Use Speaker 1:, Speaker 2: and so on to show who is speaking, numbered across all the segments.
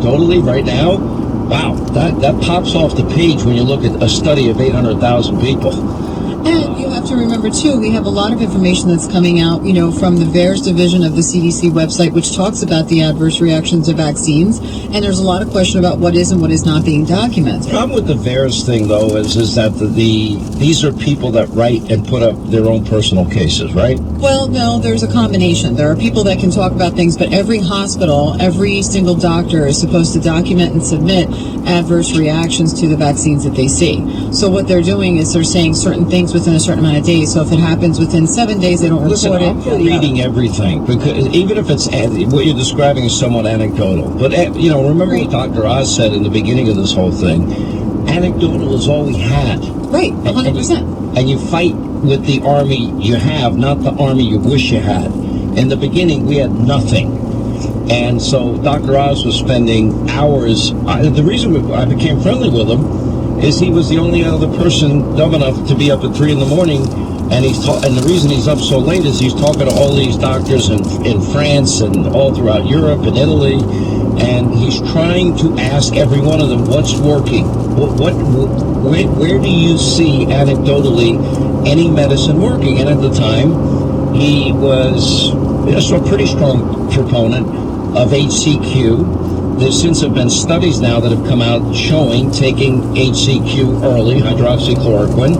Speaker 1: anecdotally right now, wow, that pops off the page when you look at a study of 800,000 people.
Speaker 2: And you have to remember, too, we have a lot of information that's coming out, from the VAERS division of the CDC website, which talks about the adverse reactions to vaccines. And there's a lot of question about what is and what is not being documented.
Speaker 1: The problem with the VAERS thing, though, is that these are people that write and put up their own personal cases, right?
Speaker 2: Well, no, there's a combination. There are people that can talk about things, but every hospital, every single doctor is supposed to document and submit adverse reactions to the vaccines that they see. So what they're doing is they're saying certain things within a certain amount of days. So if it happens within 7 days, they don't report it.
Speaker 1: I'm for reading everything, because even if it's what you're describing is somewhat anecdotal. But remember what Dr. Oz said in the beginning of this whole thing. Anecdotal is all we had.
Speaker 2: Right, 100%.
Speaker 1: And you fight with the army you have, not the army you wish you had. In the beginning, we had nothing. And so Dr. Oz was spending hours. The reason I became friendly with him is he was the only other person dumb enough to be up at 3 in the morning, and and the reason he's up so late is he's talking to all these doctors in France and all throughout Europe and Italy, and he's trying to ask every one of them what's working. Where do you see anecdotally any medicine working? And at the time, he was a pretty strong proponent of HCQ. There since have been studies now that have come out showing taking HCQ early, hydroxychloroquine,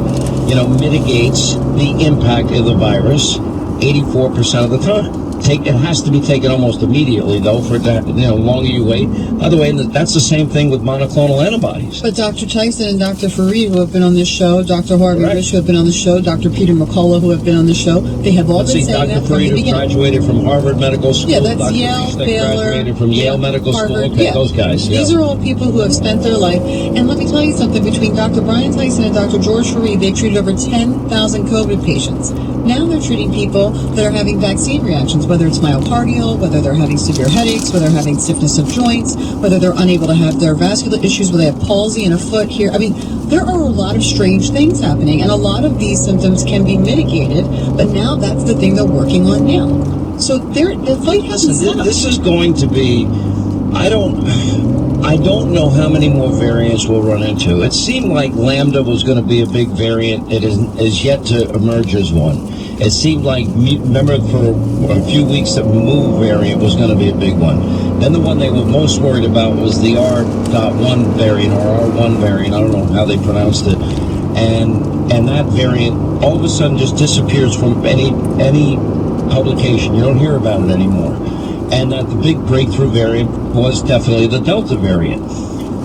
Speaker 1: mitigates the impact of the virus 84% of the time. It has to be taken almost immediately, though, for it to, longer you wait. By the way, that's the same thing with monoclonal antibodies.
Speaker 2: But Dr. Tyson and Dr. Fareed, who have been on this show, Dr. Harvey Rich, who have been on the show, Dr. Peter McCullough, who have been on the show, they have all been saying
Speaker 1: Dr.
Speaker 2: that from
Speaker 1: Fareed,
Speaker 2: the beginning.
Speaker 1: who graduated from Harvard Medical School.
Speaker 2: Yeah, that's
Speaker 1: Dr.
Speaker 2: Yale, Baylor.
Speaker 1: Graduated from Yale Medical
Speaker 2: Harvard.
Speaker 1: School. Okay, those guys. Yeah.
Speaker 2: These are all people who have spent their life. And let me tell you something. Between Dr. Brian Tyson and Dr. George Fareed, they treated over 10,000 COVID patients. Now they're treating people that are having vaccine reactions, whether it's myocardial, whether they're having severe headaches, whether they're having stiffness of joints, whether they're unable to have their vascular issues, whether they have palsy in a foot here. I mean, there are a lot of strange things happening, and a lot of these symptoms can be mitigated, but now that's the thing they're working on now. So the fight hasn't stopped.
Speaker 1: This is going to be, I don't know how many more variants we'll run into. It seemed like Lambda was going to be a big variant. It is yet to emerge as one. It seemed like, remember for a few weeks that Mu variant was going to be a big one. Then the one they were most worried about was the R.1 variant, or R1 variant. I don't know how they pronounced it. And that variant all of a sudden just disappears from any publication. You don't hear about it anymore. And that the big breakthrough variant was definitely the Delta variant.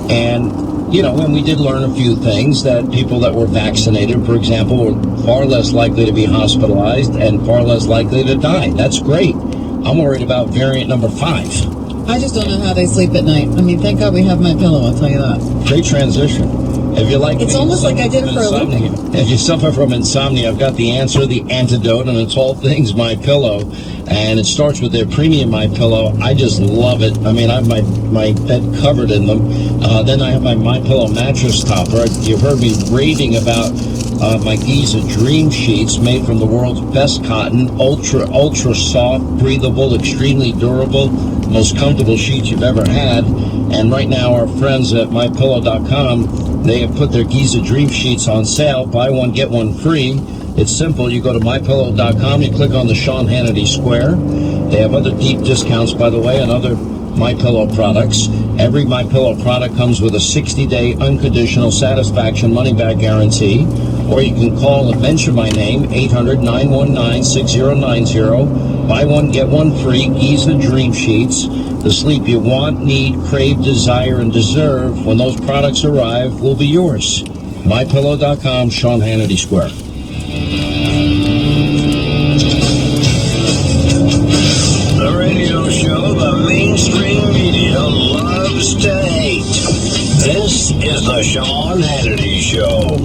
Speaker 1: And and we did learn a few things, that people that were vaccinated, for example, were far less likely to be hospitalized and far less likely to die. That's great. I'm worried about variant number 5.
Speaker 2: I just don't know how they sleep at night. I mean, thank God we have MyPillow, I'll tell you that.
Speaker 1: Great transition. If you like,
Speaker 2: it's almost like I did it for a living.
Speaker 1: If you suffer from insomnia, I've got the answer, the antidote, and it's all things MyPillow. And it starts with their premium MyPillow. I just love it. I mean, I have my bed covered in them. Then I have my MyPillow mattress topper. You've heard me raving about my Giza Dream Sheets, made from the world's best cotton, ultra soft, breathable, extremely durable, most comfortable sheets you've ever had. And right now, our friends at MyPillow.com, they have put their Giza Dream Sheets on sale. Buy one, get one free. It's simple. You go to MyPillow.com, you click on the Sean Hannity square. They have other deep discounts, by the way, on other MyPillow products. Every MyPillow product comes with a 60-day unconditional satisfaction money-back guarantee. Or you can call and mention my name, 800-919-6090. Buy one, get one free, Giza Dream Sheets. The sleep you want, need, crave, desire, and deserve when those products arrive will be yours. MyPillow.com, Sean Hannity Square.
Speaker 3: The radio show the mainstream media loves to hate. This is the Sean Hannity Show.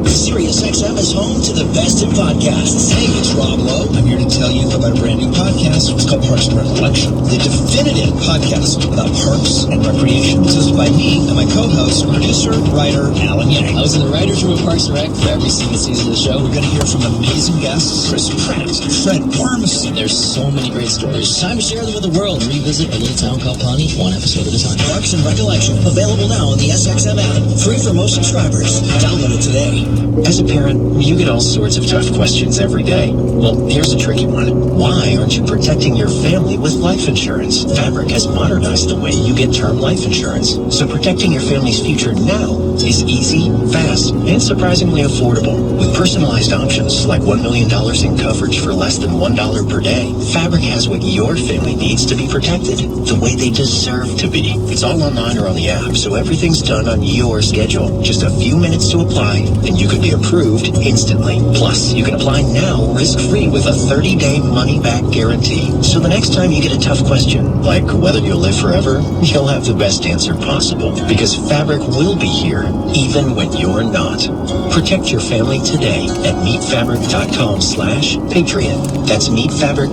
Speaker 4: SiriusXM is home to the best in podcasts. Hey, it's Rob Lowe. I'm here to tell you about a brand new podcast podcast. It's called Parks and Recollection, the definitive podcast about parks and recreation. It's hosted by me and my co-host, producer, writer, Alan Yang.
Speaker 5: I was in the writer's room of Parks and Rec for every single season of the show.
Speaker 4: We're going to hear from amazing guests, Chris Pratt, Fred Worms.
Speaker 5: There's so many great stories. Time to share them with the world and revisit a little town called Pawnee, one episode at a time.
Speaker 4: Parks and Recollection, available now on the SXM app, free for most subscribers. Download it today.
Speaker 6: As a parent, you get all sorts of tough questions every day. Well, here's a tricky one. Why aren't you protecting your family with life insurance? Fabric has modernized the way you get term life insurance. So protecting your family's future now is easy, fast, and surprisingly affordable. With personalized options like $1 million in coverage for less than $1 per day, Fabric has what your family needs to be protected the way they deserve to be. It's all online or on the app, so everything's done on your schedule. Just a few minutes to apply, and you could be approved instantly. Plus, you can apply now risk-free with a 30-day money-back guarantee. So the next time you get a tough question, like whether you'll live forever, you'll have the best answer possible. Because Fabric will be here, even when you're not. Protect your family today at meetfabric.com/patriot. That's meetfabric.com/patriot.